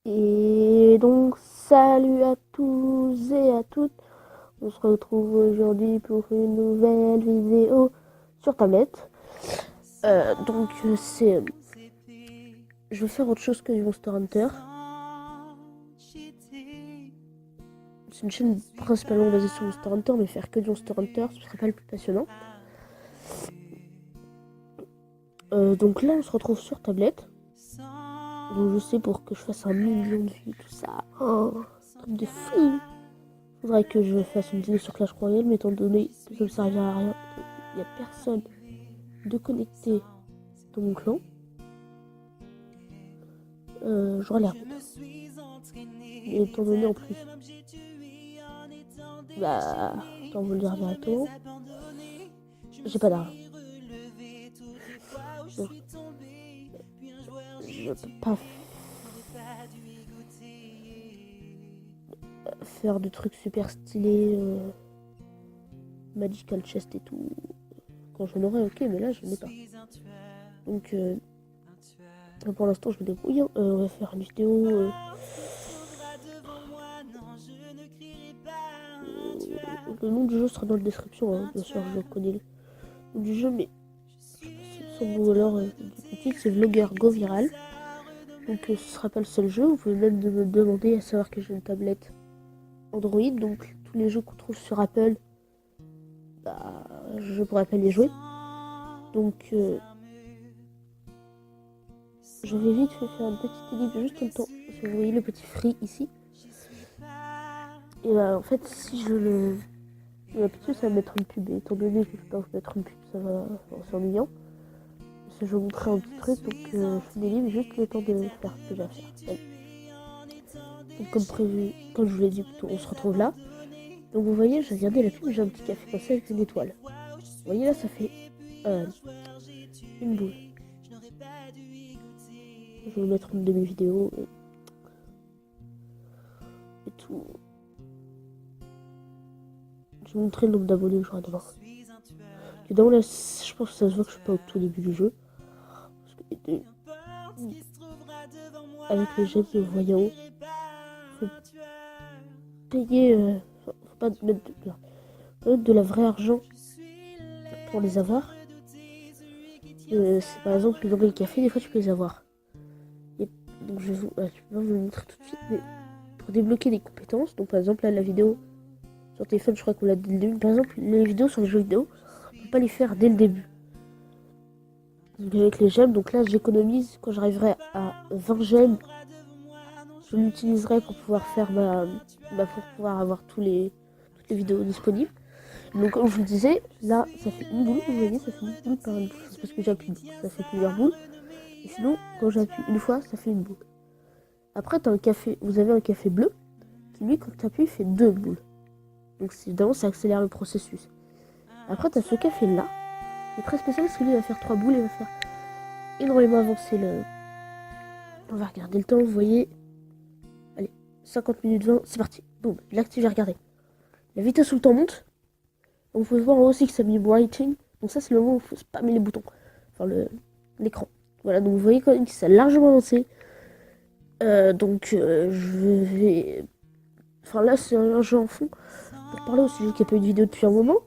Et donc, salut à tous et à toutes. On se retrouve aujourd'hui pour une nouvelle vidéo sur tablette. Je vais faire autre chose que du Monster Hunter. C'est une chaîne principalement basée sur Monster Hunter, mais faire que du Monster Hunter, ce serait pas le plus passionnant. Donc là, on se retrouve sur tablette. Donc je sais, pour que je fasse 1 million de vues, tout ça. Oh, truc de fou. Faudrait que je fasse une vidéo sur Clash Royale, mais étant donné que ça ne servira à rien, il n'y a personne de connecté dans mon clan, j'aurai la honte. Et étant donné en plus, on va le dire directement, j'ai pas d'argent. Donc, je peux pas faire de trucs super stylés, Magical Chest et tout. Quand j'en aurai, ok, mais là, je n'ai pas. Donc, pour l'instant, je me débrouille. On va faire une vidéo. Le nom du jeu sera dans la description, hein. Bien sûr, je connais le nom du jeu, mais je sais pas si son alors du titre, c'est Vlogger Go Viral. Donc, ce sera pas le seul jeu. Vous pouvez même me demander, à savoir que j'ai une tablette Android, donc tous les jeux qu'on trouve sur Apple, je pourrais pas les jouer. Donc, je vais vite faire une petite édite juste en temps. Si vous voyez le petit free ici. Et en fait, si je le. L'habitude, ça va mettre une pub. Et étant donné que je peux pas vous mettre une pub, ça va. C'est ennuyant. Parce que je vais vous montrer un petit truc. Donc, je délivre juste le temps de faire ce que j'ai à faire. Allez. Donc, comme prévu, comme je vous l'ai dit plutôt, on se retrouve là. Donc, vous voyez, j'ai regardé la pub, j'ai un petit café passé avec une étoile. Vous voyez là, ça fait une boule. Je vais vous mettre une de mes vidéos et tout. Je vais vous montrer le nombre d'abonnés que j'aurai demain. Évidemment, là, je pense que ça se voit que je suis pas au tout début du jeu. Parce que, avec les gemmes de voyant, faut payer. Faut pas mettre de la vraie argent pour les avoir. Par exemple, dans les cafés, des fois, tu peux les avoir. Et donc, je vais vous le montrer tout de suite. Mais pour débloquer des compétences, donc par exemple, là, la vidéo sur téléphone, je crois qu'on l'a dès le début. Par exemple, les vidéos sur les jeux vidéo, on peut pas les faire dès le début. Donc, avec les gemmes, donc là, j'économise. Quand j'arriverai à 20 gemmes, je l'utiliserai pour pouvoir faire pour pouvoir avoir toutes les vidéos disponibles. Donc, comme je vous le disais, là, ça fait une boule. Vous voyez, ça fait une boule par une boule. C'est parce que j'appuie, ça fait plusieurs boules. Et sinon, quand j'appuie une fois, ça fait une boule. Après, vous avez un café bleu qui, lui, quand tu appuies, fait 2 boules. Donc, évidemment, ça accélère le processus. Après, tu as ce café-là, qui est très spécial parce que lui, il va faire 3 boules et il va faire énormément avancer le. On va regarder le temps, vous voyez. Allez, 50 minutes 20, c'est parti. Boum, je l'active et regardez. La vitesse où le temps monte. Donc, vous pouvez voir aussi que ça met writing. Donc, ça, c'est le moment où il faut spammer les boutons. Enfin, l'écran. Voilà, donc vous voyez quand même que ça a largement avancé. Je vais. Enfin, là, c'est un jeu en fond. Pour parler au sujet qu'il n'y a pas eu de vidéo depuis un moment.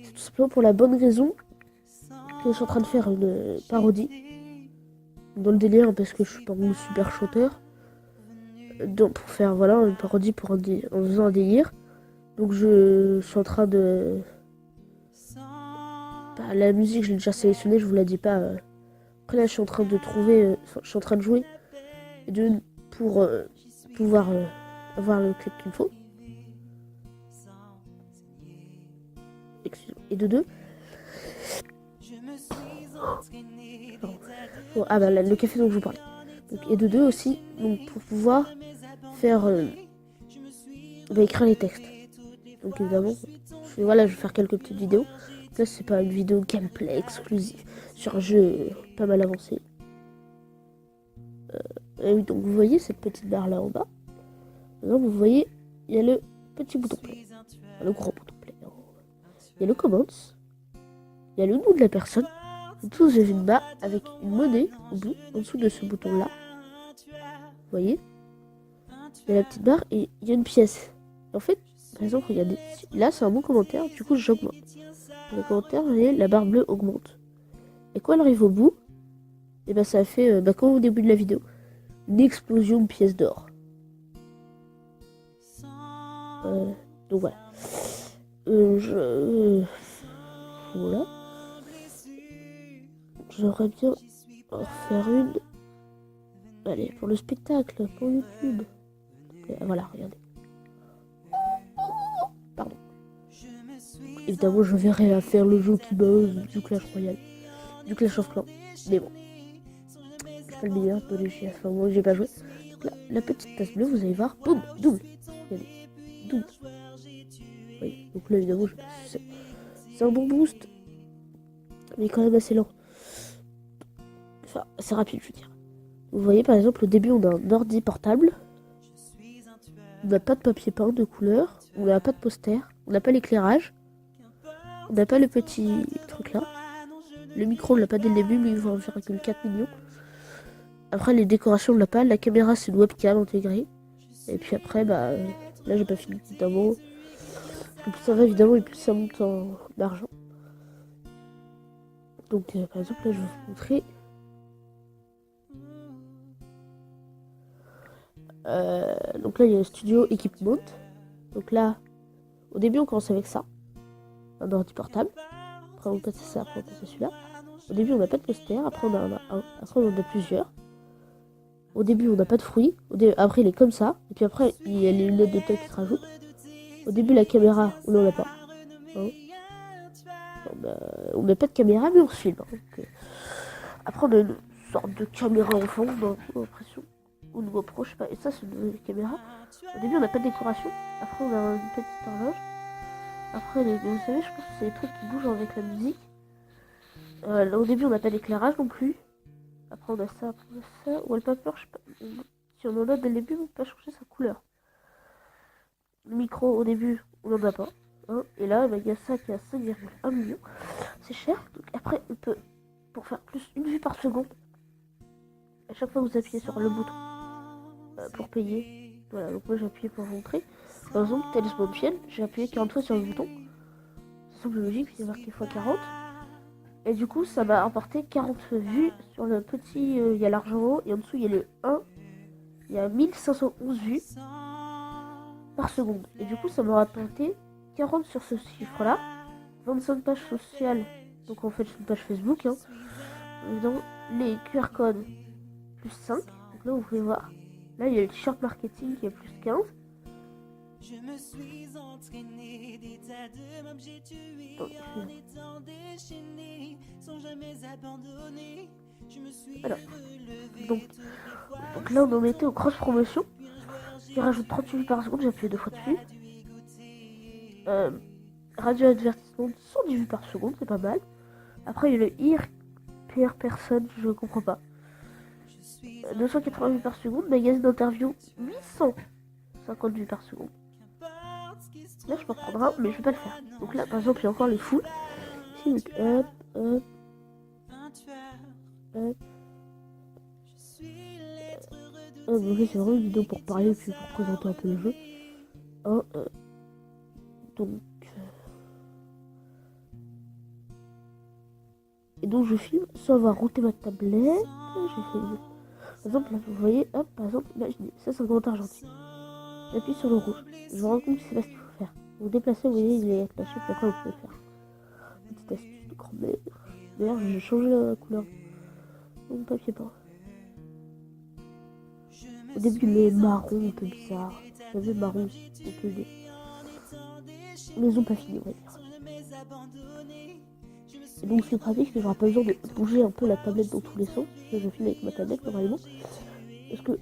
C'est tout simplement pour la bonne raison que je suis en train de faire une parodie. Dans le délire, parce que je suis pas un super chanteur. Donc, pour faire voilà, une parodie en faisant un délire. Donc, je suis en train de. La musique, je l'ai déjà sélectionnée, je vous la dis pas. Après, là, je suis en train de trouver. Je suis en train de jouer. Pour pouvoir avoir le clip qu'il me faut. Et de deux. Le café dont je vous parlais. Donc, et de deux aussi, donc pour pouvoir faire écrire les textes. Donc évidemment, je vais faire quelques petites vidéos. Là, c'est pas une vidéo gameplay exclusive sur un jeu pas mal avancé. Et oui, donc vous voyez cette petite barre là en bas. Maintenant, vous voyez, il y a le petit bouton play, le gros bouton play. Il y a le comments, il y a le nom de la personne. Tout j'ai une barre avec une monnaie au bout, en dessous de ce bouton là. Vous voyez. il y a la petite barre et il y a une pièce. En fait, par exemple, regardez, là c'est un bon commentaire, du coup j'augmente. Le commentaire, et la barre bleue augmente. Et quand elle arrive au bout, et ben ça fait, comme au début de la vidéo, une explosion de pièces d'or. Donc voilà. Voilà. J'aurais bien en refaire une. Allez, pour le spectacle, pour YouTube. Voilà, regardez. Pardon. Évidemment, je verrai à faire le jeu qui buzz du Clash Royale. Du Clash of Clans. Mais bon. C'est pas le meilleur de les enfin, moi j'ai pas joué. Donc là, la petite tasse bleue, vous allez voir. Boum, double. Regardez. Double. Oui, donc là évidemment, c'est un bon boost. Mais quand même assez lent. Enfin, c'est rapide, je veux dire. Vous voyez, par exemple, au début, on a un ordi portable. On n'a pas de papier peint de couleur. On n'a pas de poster. On n'a pas l'éclairage. On n'a pas le petit truc là. Le micro, on l'a pas dès le début, mais il va en faire que 4 millions. Après, les décorations, on l'a pas. La caméra, c'est une webcam intégrée. Et puis après, là, j'ai pas fini évidemment. Plus ça va, évidemment, et plus ça monte en argent. Donc, par exemple, là, je vais vous montrer. Donc là, il y a le studio Equipment. Donc là, au début, on commence avec ça. Un ordi portable. Après, on passe à ça, après, on passe à celui-là. Au début, on n'a pas de poster. Après, on en a un. Après, on en a plusieurs. Au début, on n'a pas de fruits. Après, il est comme ça. Et puis après, il y a les lunettes de taille qui se rajoutent. Au début, la caméra, on n'en a pas. Hein, on n'a pas de caméra, mais on se filme. Hein. Donc, après, on a une sorte de caméra en fond, j'ai l'impression. Ou une GoPro, je sais pas. Et ça, c'est une caméra. Au début, on n'a pas de décoration. Après, on a une petite horloge. Après, vous savez, je pense que c'est les trucs qui bougent avec la musique. Là, au début, on n'a pas d'éclairage non plus. Après, on a ça, après, on a ça. Wallpaper, je sais pas. Si on en a dès le début, on peut pas changer sa couleur. Le micro, au début, on n'en a pas. Hein. Et là, il y a ça qui a 5,1 millions. C'est cher. Donc après, on peut, pour faire plus une vue par seconde, à chaque fois vous appuyez sur le bouton pour payer. Voilà, donc moi j'ai appuyé pour vous montrer. Par exemple, Talisman Fiel, j'ai appuyé 40 fois sur le bouton. Ça semble logique, il y a marqué x40. Et du coup, ça m'a apporté 40 vues sur le petit. Il y a l'argent en haut et en dessous, il y a le 1. Il y a 1511 vues par seconde. Et du coup, ça m'a rapporté 40 sur ce chiffre-là. 25 pages sociales. Donc en fait, c'est une page Facebook. Hein. Dans les QR codes, plus 5. Donc là, vous pouvez voir. Là, il y a le t-shirt marketing qui est plus 15. Je me suis entraîné des tas de m'objets tués en étant déchaîné sans jamais abandonner. Je me suis alors, donc là, on en était aux cross promotion. Il rajoute 38 vues par seconde, j'ai appuyé 2 fois dessus. Radio advertisement, 110 vues par seconde, c'est pas mal. Après, il y a le PR personne, je comprends pas. 280 vues par seconde, magazine d'interview, 850 vues par seconde. Là, je peux reprendre un, mais je vais pas le faire. Donc là, par exemple, il y a encore les foules. Ici, donc, hop. Donc là, c'est vraiment une vidéo pour parler, puis pour présenter un peu le jeu. Donc... Et donc, je filme sans avoir routé ma tablette. J'ai fait... Par exemple, là, vous voyez, hop, par exemple, imaginez, ça, c'est un commentaire gentil. J'appuie sur le rouge. Je me rends compte que c'est pas ce qu'il faut faire. Vous déplacez, vous voyez, il est attaché, puis après, vous pouvez faire. Petite astuce de grand-mère. D'ailleurs, j'ai changé la couleur. Mon papier peint. Au début, il est marron, un peu bizarre. Vous savez, marron, un peu des... Mais ils ont pas fini, on va dire. Et donc, c'est pratique, que j'aurai pas besoin de bouger un peu la tablette dans tous les sens. Parce que je filme avec ma tablette, normalement. Parce que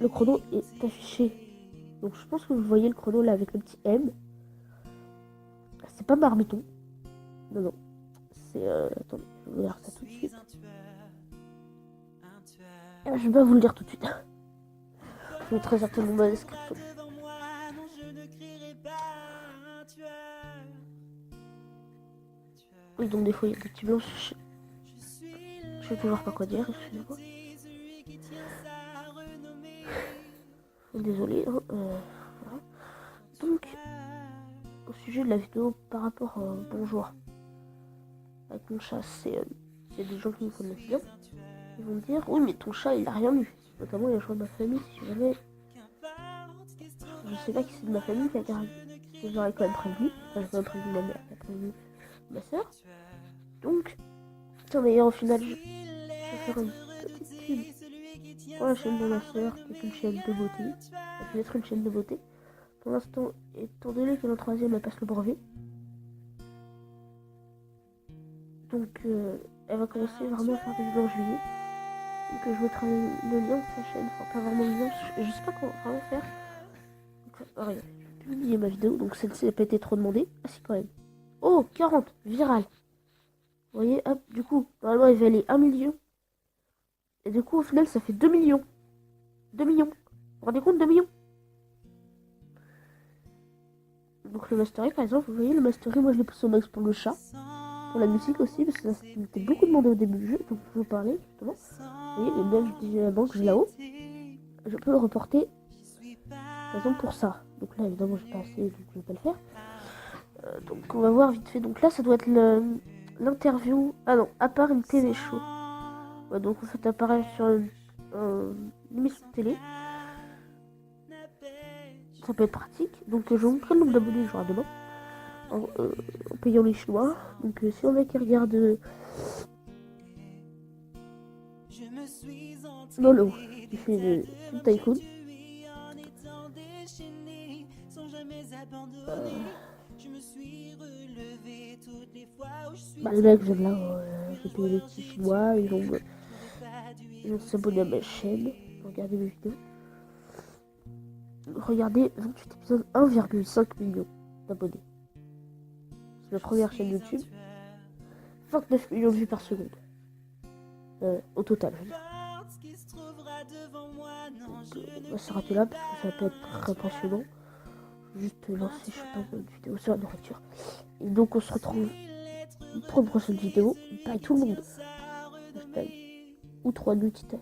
le chrono est affiché. Donc, je pense que vous voyez le chrono là avec le petit M. C'est pas Marmiton. Non, non. C'est... attendez, je vais vous dire ça tout de suite. Je vais pas vous le dire tout de suite. Je mettrai certainement ma description. Oui, donc des fois il y a des petits blancs. Je sais toujours pas quoi dire, excusez-moi. Désolé. Hein, voilà. Donc, au sujet de la vidéo par rapport au bonjour avec mon chat, c'est des gens qui me connaissent bien. Ils vont me dire, oui, mais ton chat, il a rien eu. Notamment les gens de ma famille, si jamais... Je sais pas qui c'est de ma famille qui a gardé. J'aurais quand même prévenu. Enfin, j'ai quand même prévenu ma mère, qui a prévenu ma soeur. Donc, tiens, d'ailleurs, au final, je vais faire une petite pub pour la chaîne de ma soeur, qui est une chaîne de beauté. Je vais mettre une chaîne de beauté. Pour l'instant, étant donné que la troisième, elle passe le brevet. Donc, elle va commencer vraiment à faire des vidéos en juillet. Donc, je mettrai le lien de sa chaîne. Enfin, pas vraiment le lien, je sais pas comment vraiment faire. Donc, regarde, je vais publier ma vidéo. Donc, celle-ci n'a pas été trop demandée. Ah, si, quand même. Oh, 40, viral. Vous voyez, hop, du coup, normalement, il va aller 1 million. Et du coup, au final, ça fait 2 millions. 2 millions. Vous vous rendez compte, 2 millions? Donc, le mastery, par exemple, vous voyez, le mastery, moi, je l'ai poussé au max pour le chat. Pour la musique aussi, parce que ça c'était beaucoup demandé au début du jeu, donc je vous parlais, justement. Vous voyez, les belges de la banque, j'ai là-haut. Je peux le reporter, par exemple, pour ça. Donc là, évidemment, j'ai pas assez, donc je vais pas le faire. Donc, on va voir vite fait. Donc là, ça doit être l'interview. Ah non, à part une TV show. Ouais, donc, vous faites apparaître sur une émission de télé. Ça peut être pratique. Donc, je vais vous montrer le nombre d'abonnés, je demain. En payant les Chinois. Donc, si on a qui regarde Lolo, qui fait le Tycoon. Bah, le mec, j'aime là, j'ai payé les petits Chinois, ils vont s'abonner à ma chaîne, regarder mes vidéos. Regardez 28 épisodes, 1,5 million d'abonnés. C'est ma première chaîne YouTube. 29 millions de vues par seconde. Au total, je veux dire. Donc, on va s'arrêter là parce que ça peut être très passionnant. Juste lancer, je sais pas, une vidéo sur la nourriture. Et donc, on se retrouve pour une prochaine vidéo. Bye tout le monde. Hashtag ou 3 nutitaf.